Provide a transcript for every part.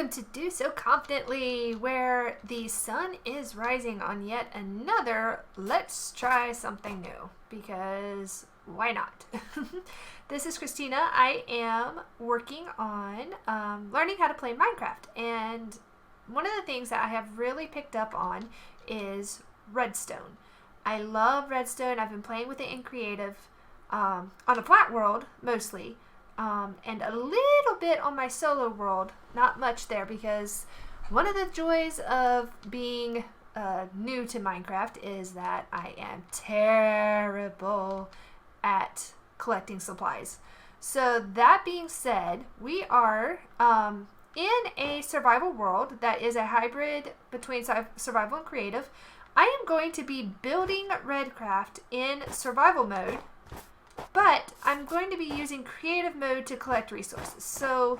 welcome to Do So Confidently, where the sun is rising on yet another let's try something new, because why not? This is Christina. I am working on learning how to play Minecraft, and one of the things that I have really picked up on is Redstone. I love Redstone. I've been playing with it in creative on a flat world mostly. And a little bit on my solo world, not much there, because one of the joys of being new to Minecraft is that I am terrible at collecting supplies. So that being said, we are in a survival world that is a hybrid between survival and creative. I am going to be building Redcraft in survival mode, but I'm going to be using creative mode to collect resources. So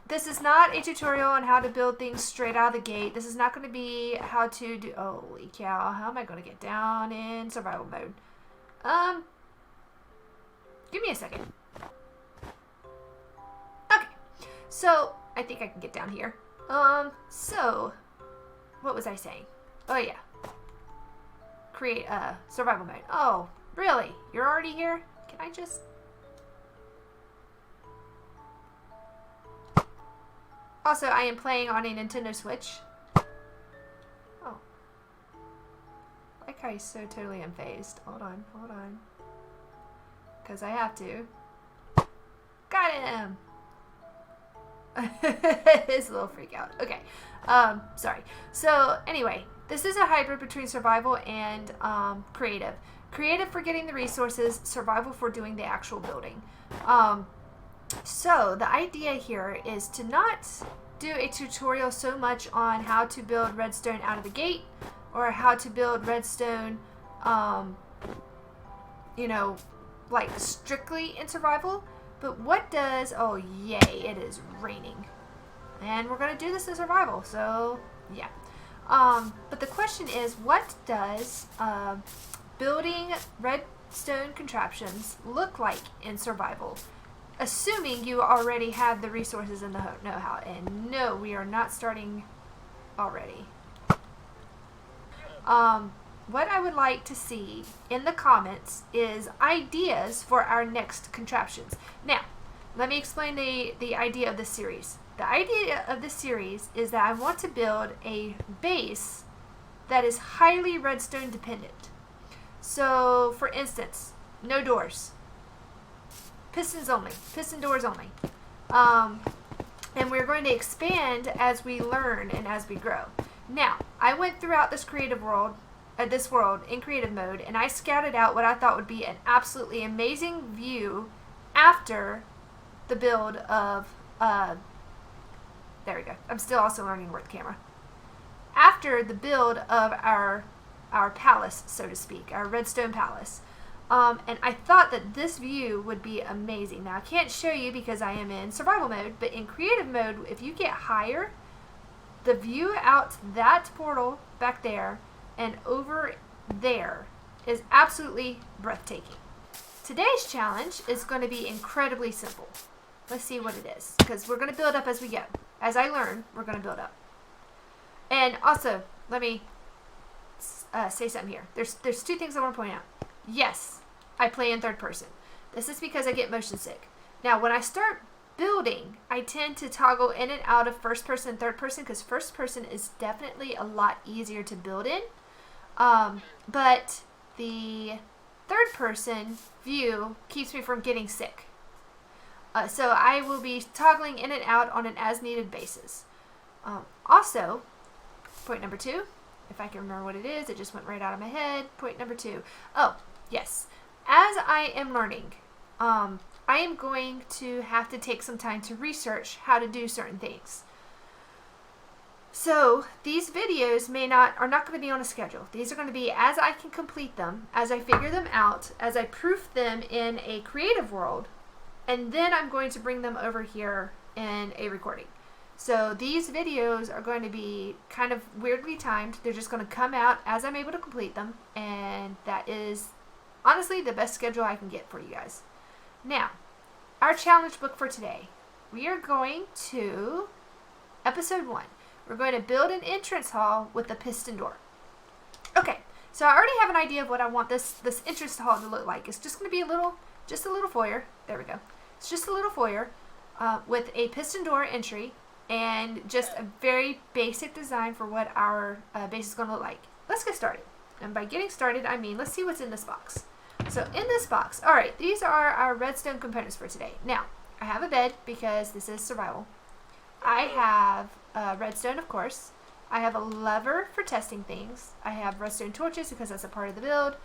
this is not a tutorial on how to build things straight out of the gate. This is not going to be how to do... Holy cow, how am I going to get down in survival mode? Give me a second. Okay, so I think I can get down here. So what was I saying? Oh yeah. Create survival mode. Oh, really? You're already here? Can I just... Also, I am playing on a Nintendo Switch. Oh. Like how he's so totally unfazed. Hold on. Because I have to. Got him! His little freak out. Okay. Sorry. So, anyway. This is a hybrid between survival and creative. Creative for getting the resources, survival for doing the actual building. So the idea here is to not do a tutorial so much on how to build redstone out of the gate, or how to build redstone, you know, like strictly in survival. But what does, oh yay, it is raining. And we're going to do this in survival, so yeah. But the question is, what does building redstone contraptions look like in survival, assuming you already have the resources and the know-how? And no, we are not starting already. What I would like to see in the comments is ideas for our next contraptions. Now, let me explain the idea of this series. The idea of this series is that I want to build a base that is highly redstone dependent. So, for instance, no doors. Pistons only. Piston doors only. And we're going to expand as we learn and as we grow. Now, I went throughout this world in creative mode, and I scouted out what I thought would be an absolutely amazing view after the build of... there we go. I'm still also learning to work the camera. After the build of our palace, so to speak, our Redstone Palace. And I thought that this view would be amazing. Now, I can't show you because I am in survival mode, but in creative mode, if you get higher, the view out that portal back there and over there is absolutely breathtaking. Today's challenge is going to be incredibly simple. Let's see what it is, because we're going to build up as we go. As I learn, we're going to build up. And also, let me say something here. There's two things I want to point out. Yes, I play in third person. This is because I get motion sick. Now, when I start building, I tend to toggle in and out of first person and third person, because first person is definitely a lot easier to build in. But the third person view keeps me from getting sick. So I will be toggling in and out on an as-needed basis. Also, point number 2, if I can remember what it is, it just went right out of my head. Point number 2. Oh, yes. As I am learning, I am going to have to take some time to research how to do certain things. So these videos are not going to be on a schedule. These are going to be as I can complete them, as I figure them out, as I proof them in a creative world. And then I'm going to bring them over here in a recording. So these videos are going to be kind of weirdly timed. They're just going to come out as I'm able to complete them. And that is honestly the best schedule I can get for you guys. Now, our challenge book for today. We are going to Episode 1. We're going to build an entrance hall with a piston door. Okay, so I already have an idea of what I want this entrance hall to look like. It's just going to be just a little foyer. There we go. It's just a little foyer with a piston door entry and just a very basic design for what our base is going to look like. Let's get started. And by getting started, I mean, let's see what's in this box. So in this box, all right, these are our redstone components for today. Now, I have a bed because this is survival. I have redstone, of course. I have a lever for testing things. I have redstone torches because that's a part of the build.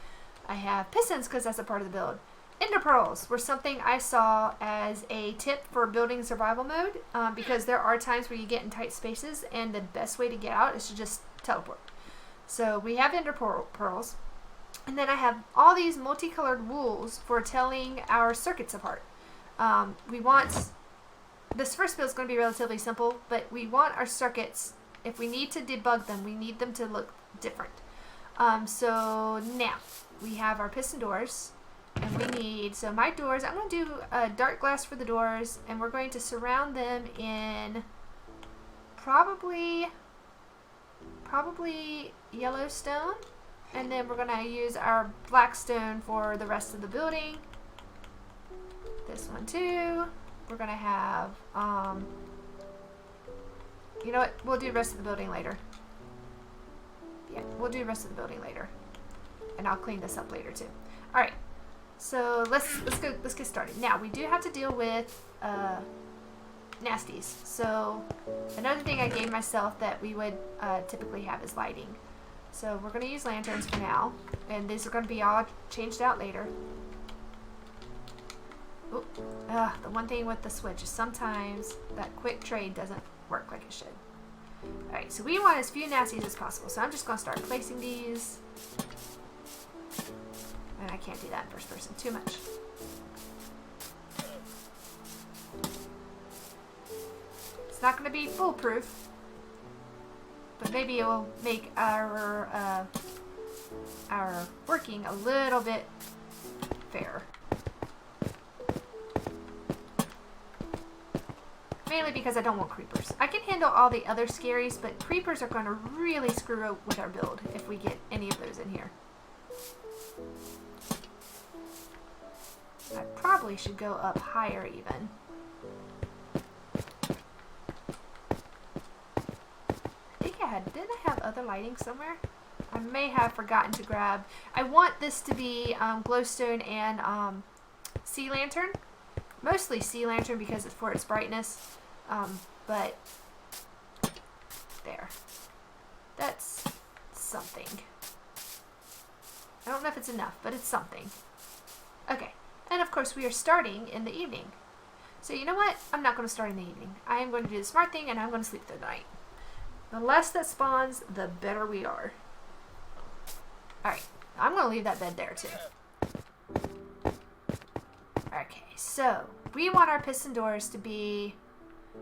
I have pistons because that's a part of the build. Ender pearls were something I saw as a tip for building survival mode because there are times where you get in tight spaces and the best way to get out is to just teleport. So we have ender pearls. And then I have all these multicolored wools for telling our circuits apart. This first build is going to be relatively simple, but we want our circuits, if we need to debug them, we need them to look different. So now we have our piston doors, and we need, so my doors, I'm going to do a dark glass for the doors, and we're going to surround them in probably yellow stone. And then we're going to use our black stone for the rest of the building. This one too. We're going to have, you know what? We'll do the rest of the building later. Yeah, we'll do the rest of the building later. And I'll clean this up later too. Alright, so let's get started. Now, we do have to deal with nasties. So, another thing I gave myself that we would typically have is lighting. So we're going to use lanterns for now, and these are going to be all changed out later. Ooh, the one thing with the switch is sometimes that quick trade doesn't work like it should. Alright, so we want as few nasties as possible, so I'm just going to start placing these. And I can't do that in first person, too much. It's not going to be foolproof. But maybe it will make our working a little bit fairer. Mainly because I don't want creepers. I can handle all the other scaries, but creepers are going to really screw up with our build if we get any of those in here. I probably should go up higher even. Didn't I have other lighting somewhere? I may have forgotten to grab. I want this to be glowstone and sea lantern. Mostly sea lantern because it's for its brightness. But there. That's something. I don't know if it's enough, but it's something. Okay. And of course we are starting in the evening. So you know what? I'm not going to start in the evening. I am going to do the smart thing and I'm going to sleep through the night. The less that spawns, the better we are. Alright, I'm going to leave that bed there too. Okay, so we want our piston doors to be,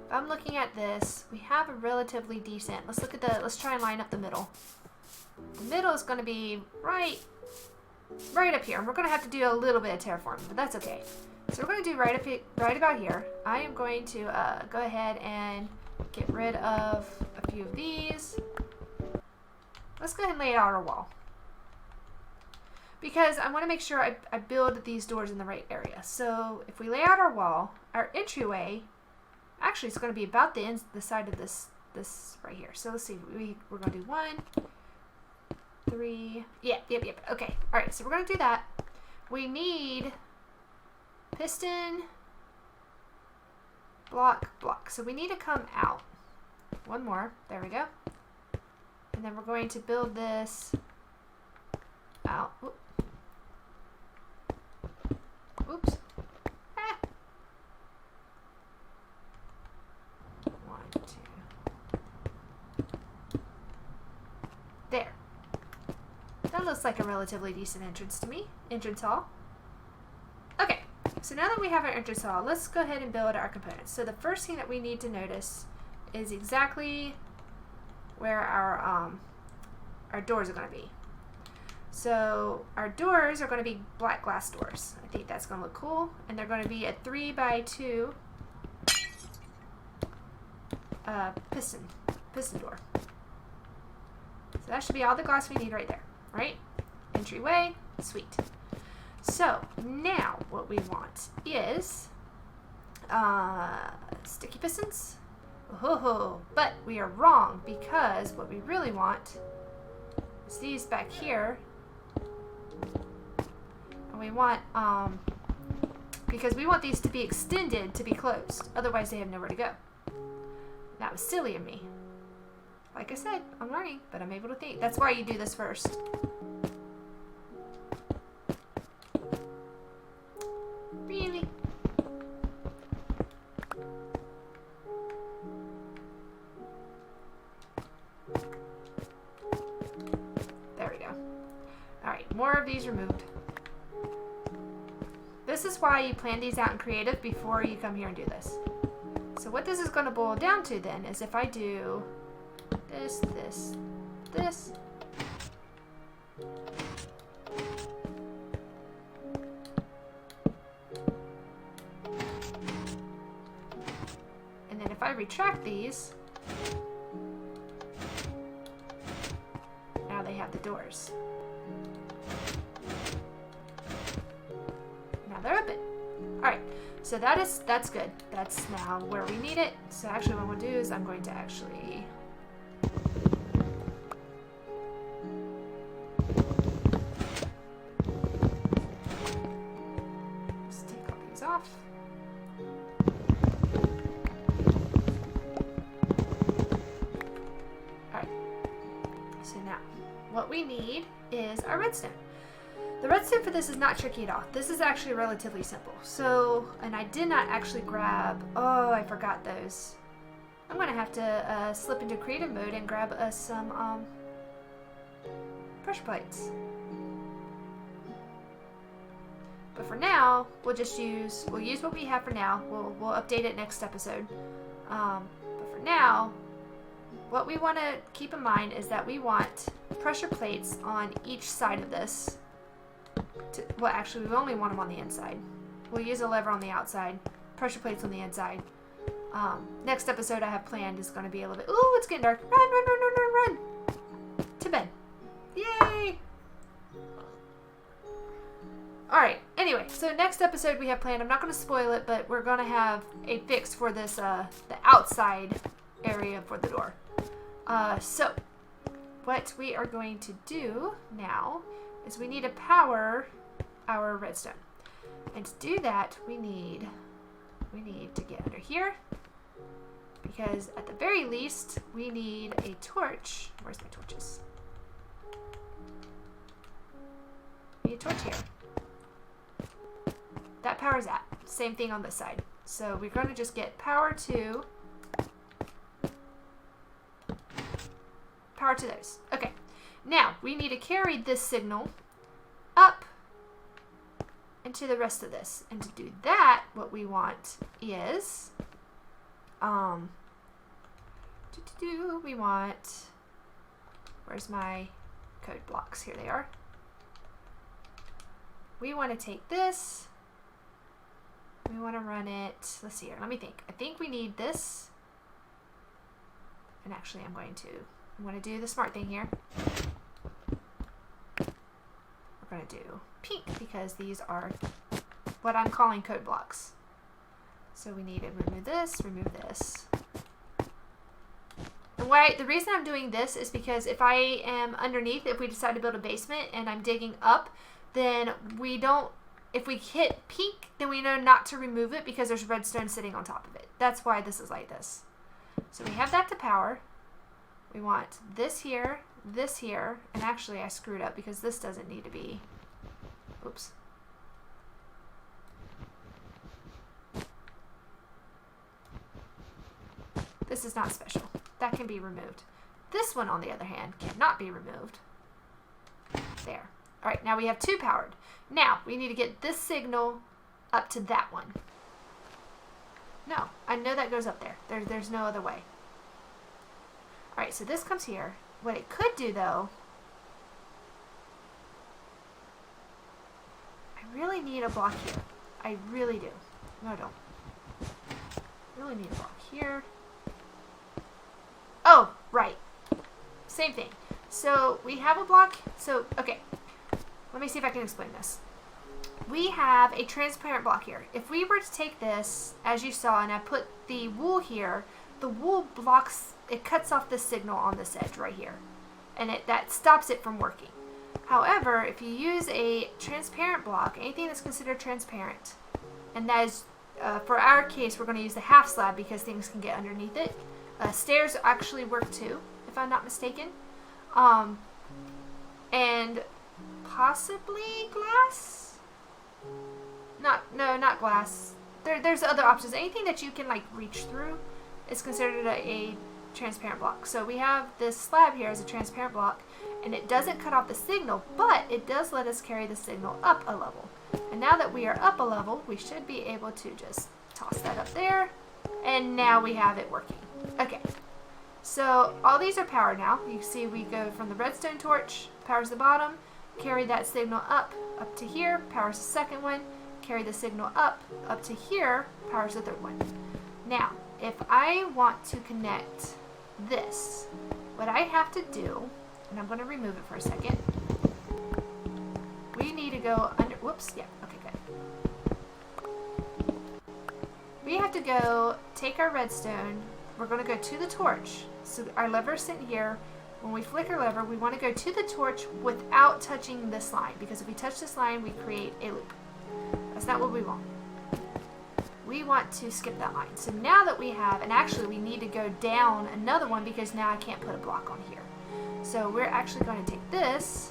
if I'm looking at this, we have a relatively decent, let's try and line up the middle. The middle is going to be right up here. And we're going to have to do a little bit of terraforming, but that's okay. So we're going to do right about here. I am going to go ahead and get rid of a few of these. Let's go ahead and lay out our wall. Because I want to make sure I build these doors in the right area. So if we lay out our wall, our entryway, actually it's going to be about the side of this right here. So let's see, we're going to do 1, 3, yep. Okay, alright, so we're going to do that. We need piston, block. So we need to come out. One more. There we go. And then we're going to build this out. Oops. Ah. 1, 2. There. That looks like a relatively decent entrance to me. Entrance hall. Okay. So now that we have our entrance hall, let's go ahead and build our components. So the first thing that we need to notice is exactly where our doors are going to be. So our doors are going to be black glass doors. I think that's going to look cool. And they're going to be a 3 by 2 piston door. So that should be all the glass we need right there, right? Entryway, sweet. So now what we want is sticky pistons. Oh, but we are wrong, because what we really want is these back here. And we want, because we want these to be extended to be closed. Otherwise they have nowhere to go. That was silly of me. Like I said, I'm learning, but I'm able to think. That's why you do this first. Really? There we go. Alright, more of these removed. This is why you plan these out in creative before you come here and do this. So what this is going to boil down to then is if I do this, this, this, and then if I retract these, now they have the doors. Now they're open. Alright, so that's good. That's now where we need it. So actually what we'll do is I'm going to actually just take all these off. Alright, so now what we need is our redstone. The redstone for this is not tricky at all. This is actually relatively simple. So, and I did not actually grab, oh, I forgot those. I'm going to have to slip into creative mode and grab us some pressure plates. But for now, we'll use what we have for now. We'll update it next episode. But for now, what we want to keep in mind is that we want pressure plates on each side of this. Well, actually, we only want them on the inside. We'll use a lever on the outside, pressure plates on the inside. Next episode I have planned is going to be a little bit... Ooh, it's getting dark. Run, run, run, run, run, run. To bed. Yay! Alright, anyway, so next episode we have planned, I'm not going to spoil it, but we're going to have a fix for this, the outside area for the door. So, what we are going to do now is we need to power our redstone. And to do that, we need to get under here, because at the very least, we need a torch. Where's my torches? We need a torch here. That powers that. Same thing on this side. So we're going to just get power to those. Okay. Now, we need to carry this signal up into the rest of this. And to do that, what we want is, we want, where's my code blocks? Here they are. We want to take this, we want to run it, let's see here, let me think. I think we need this, and actually I'm going to do the smart thing here. We're going to do pink because these are what I'm calling code blocks. So we need to remove this, remove this. And the reason I'm doing this is because if I am underneath, if we decide to build a basement and I'm digging up, then if we hit pink, then we know not to remove it because there's redstone sitting on top of it. That's why this is like this. So we have that to power. We want this here, and actually I screwed up because this doesn't need to be, oops. This is not special. That can be removed. This one, on the other hand, cannot be removed. There. All right, now we have two powered. Now, we need to get this signal up to that one. No, I know that goes up there. There's no other way. All right, so this comes here. What it could do, though, I really need a block here. I really do. No, I don't. I really need a block here. same thing. So we have a block. So, okay, let me see if I can explain this. We have a transparent block here. If we were to take this, as you saw, and I put the wool here, the wool blocks, it cuts off the signal on this edge right here. And that stops it from working. However, if you use a transparent block, anything that's considered transparent, and that is, for our case, we're going to use the half slab because things can get underneath it. Stairs actually work too, if I'm not mistaken. And possibly glass? No, not glass. There's other options. Anything that you can like reach through is considered a transparent block. So we have this slab here as a transparent block, and it doesn't cut off the signal, but it does let us carry the signal up a level. And now that we are up a level, we should be able to just toss that up there, and now we have it working. Okay, so all these are powered now. You see we go from the redstone torch, powers the bottom, carry that signal up to here, powers the second one, carry the signal up to here, powers the third one. Now, if I want to connect this, what I have to do, and I'm going to remove it for a second, we need to go under, whoops, yeah, okay, good. We have to go take our redstone, we're going to go to the torch, so our lever is sitting here. When we flick our lever, we want to go to the torch without touching this line, because if we touch this line, we create a loop. That's not what we want. We want to skip that line. So now that we have, and actually we need to go down another one because now I can't put a block on here. So we're actually going to take this,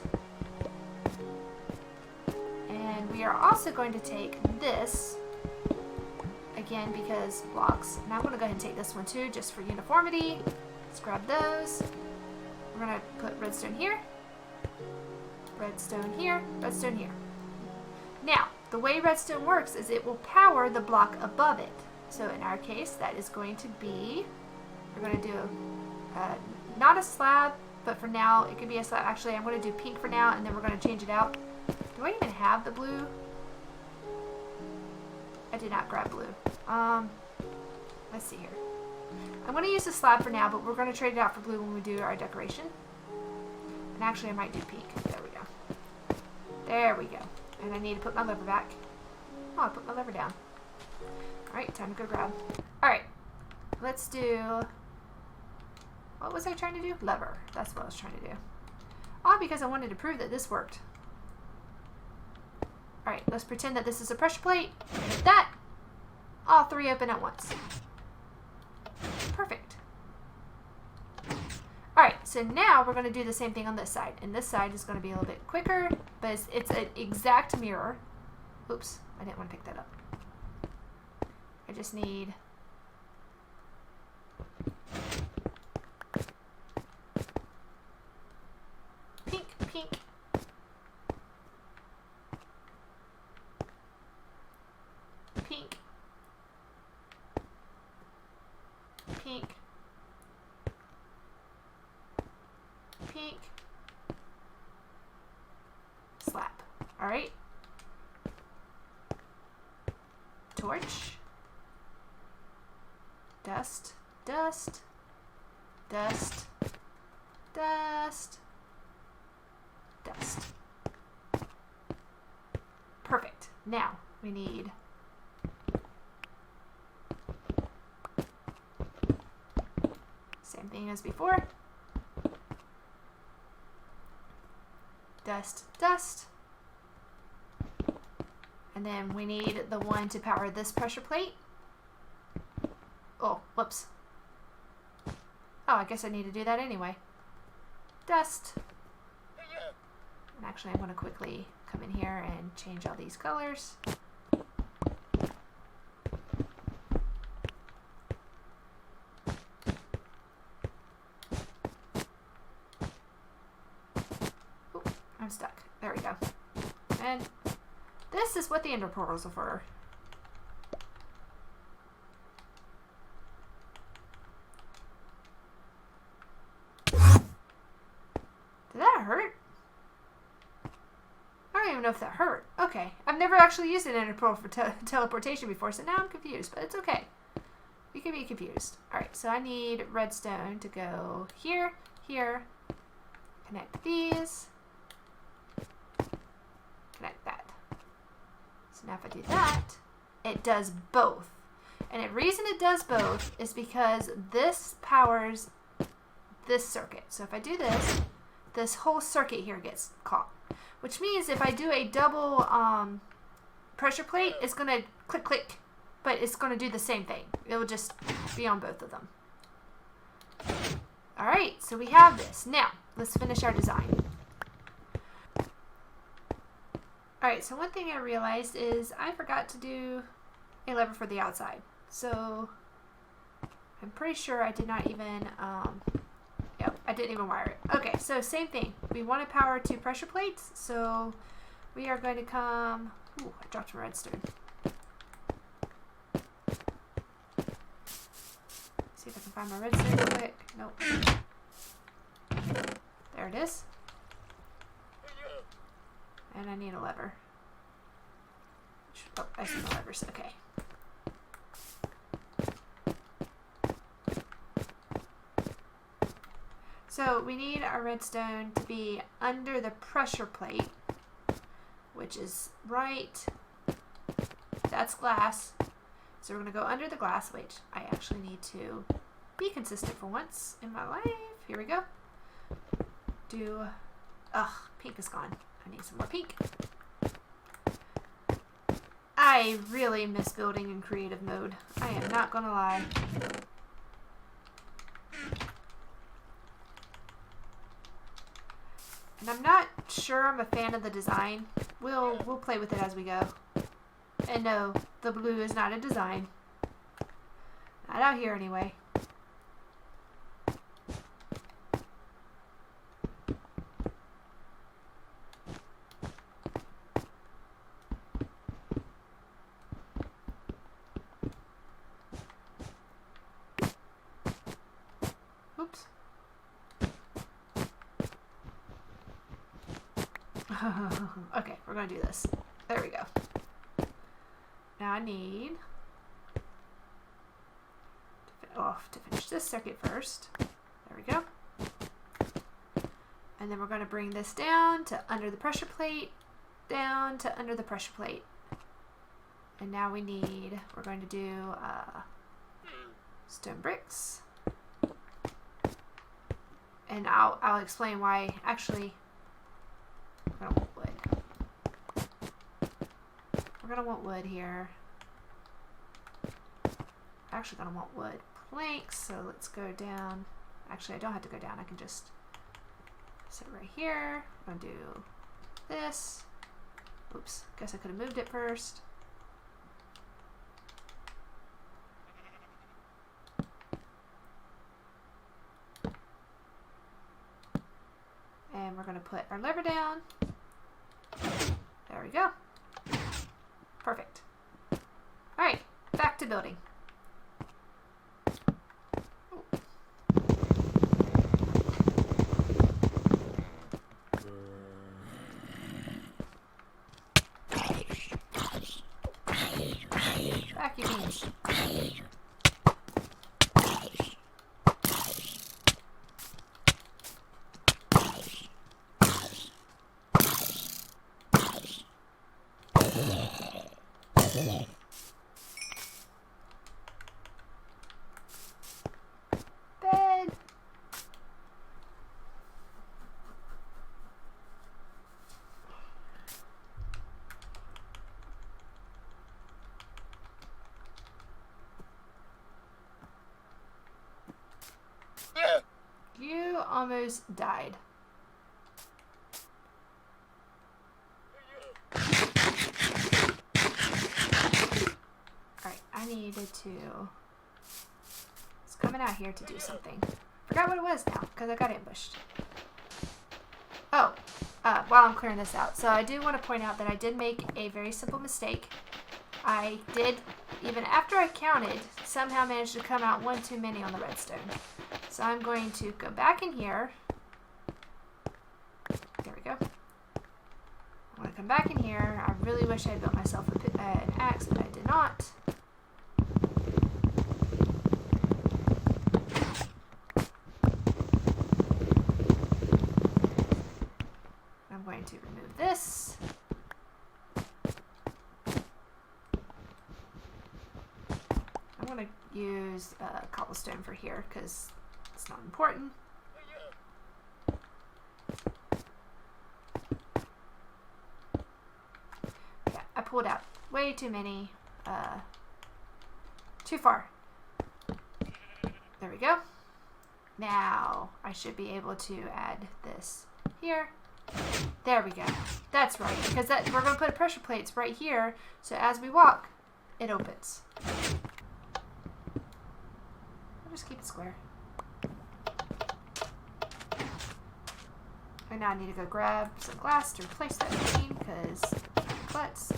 and we are also going to take this, again because blocks. And I'm going to go ahead and take this one too, just for uniformity. Let's grab those. We're going to put redstone here, redstone here, redstone here. Now, the way redstone works is it will power the block above it. So in our case, that is going to be, we're going to do not a slab, but for now, it could be a slab. Actually, I'm going to do pink for now, and then we're going to change it out. Do I even have the blue? I did not grab blue. Let's see here. I'm going to use the slab for now, but we're going to trade it out for blue when we do our decoration. And actually, I might do pink. There we go. There we go. And I need to put my lever back. Oh, I put my lever down. Alright, time to go grab. Alright, let's do... What was I trying to do? Lever. That's what I was trying to do. Oh, because I wanted to prove that this worked. Alright, let's pretend that this is a pressure plate. Like that. All three open at once. Perfect. Alright, so now we're going to do the same thing on this side. And this side is going to be a little bit quicker, but it's an exact mirror. Oops, I didn't want to pick that up. I just need... pink, pink. Pink. Pink. Pink. Slap. Alright. Torch. Dust. Dust. Dust. Dust. Dust. Perfect. Now we need same thing as before. Dust, dust. And then we need the one to power this pressure plate. Oh, whoops. Oh, I guess I need to do that anyway. Dust. And actually, I'm going to quickly come in here and change all these colors. I'm stuck. There we go. And this is what the ender portals are for. Did that hurt? I don't even know if that hurt. Okay. I've never actually used an ender portal for teleportation before, so now I'm confused, but it's okay. You can be confused. Alright, so I need redstone to go here, here, Connect these. Connect that. So now if I do that, it does both. And the reason it does both is because this powers this circuit. So if I do this, this whole circuit here gets caught. Which means if I do a double pressure plate, it's going to click, click, but it's going to do the same thing. It will just be on both of them. Alright, so we have this. Now, let's finish our design. Alright, so one thing I realized is I forgot to do a lever for the outside. So, I'm pretty sure I did not even, I didn't even wire it. Okay, so same thing. We want to power 2 pressure plates, so we are going to come, ooh, I dropped my redstone. See if I can find my redstone real quick. Nope. There it is. And I need a lever. Oh, I see the levers. Okay. So we need our redstone to be under the pressure plate, which is right, that's glass. So we're going to go under the glass, which I actually need to be consistent for once in my life. Here we go. Pink is gone. I need some more pink. I really miss building in creative mode. I am not going to lie. And I'm not sure I'm a fan of the design. We'll play with it as we go. And no, the blue is not a design. Not out here anyway. Oops. Okay, we're going to do this. There we go. Now I need to finish this circuit first. There we go. And then we're going to bring this down to under the pressure plate, down to under the pressure plate. And now we're going to do stone bricks. And I'll explain why. Actually, we're going to want wood. We're going to want wood here. Actually going to want wood planks, so let's go down. Actually, I don't have to go down. I can just sit right here. I'm going to do this. Oops, guess I could have moved it first. And we're going to put our lever down. There we go. Perfect. Alright, back to building. Vacuum beans. Bed. You almost died. Alright, I needed to... It's coming out here to do something. Forgot what it was now, because I got ambushed. Oh, while I'm clearing this out. So I do want to point out that I did make a very simple mistake. I did, even after I counted, somehow managed to come out one too many on the redstone. So I'm going to go back in here. There we go. I'm going to come back in here. I really wish I had built myself an axe, but I did not. going to remove this. I'm going to use cobblestone for here because it's not important. Yeah, I pulled out way too many. Too far. There we go. Now I should be able to add this here. There we go. That's right, because we're going to put pressure plates right here, so as we walk, it opens. I'll just keep it square. And now I need to go grab some glass to replace that machine, because let's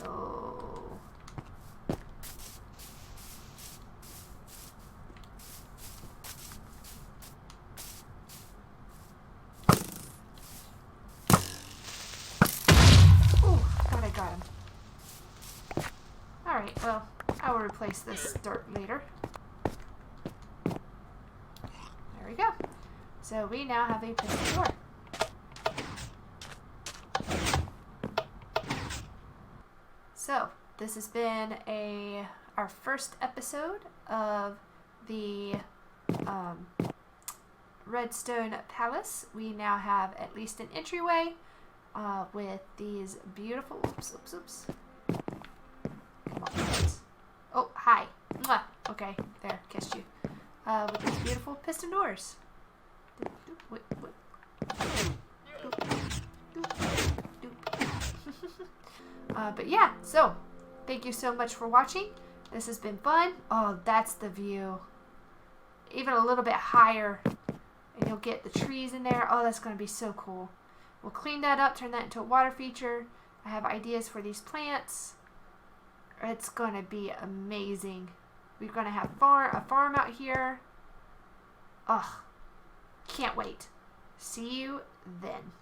got him. Alright, well, I will replace this dirt later. There we go. So we now have a piston door. So, this has been our first episode of the Redstone Palace. We now have at least an entryway with these beautiful, oops. Come on, guys. Oh, hi. Mwah. Okay, there, kissed you. With these beautiful piston doors. But yeah, so thank you so much for watching. This has been fun. Oh, that's the view. Even a little bit higher, and you'll get the trees in there. Oh, that's going to be so cool. We'll clean that up, turn that into a water feature. I have ideas for these plants. It's going to be amazing. We're going to have a farm out here. Ugh, can't wait. See you then.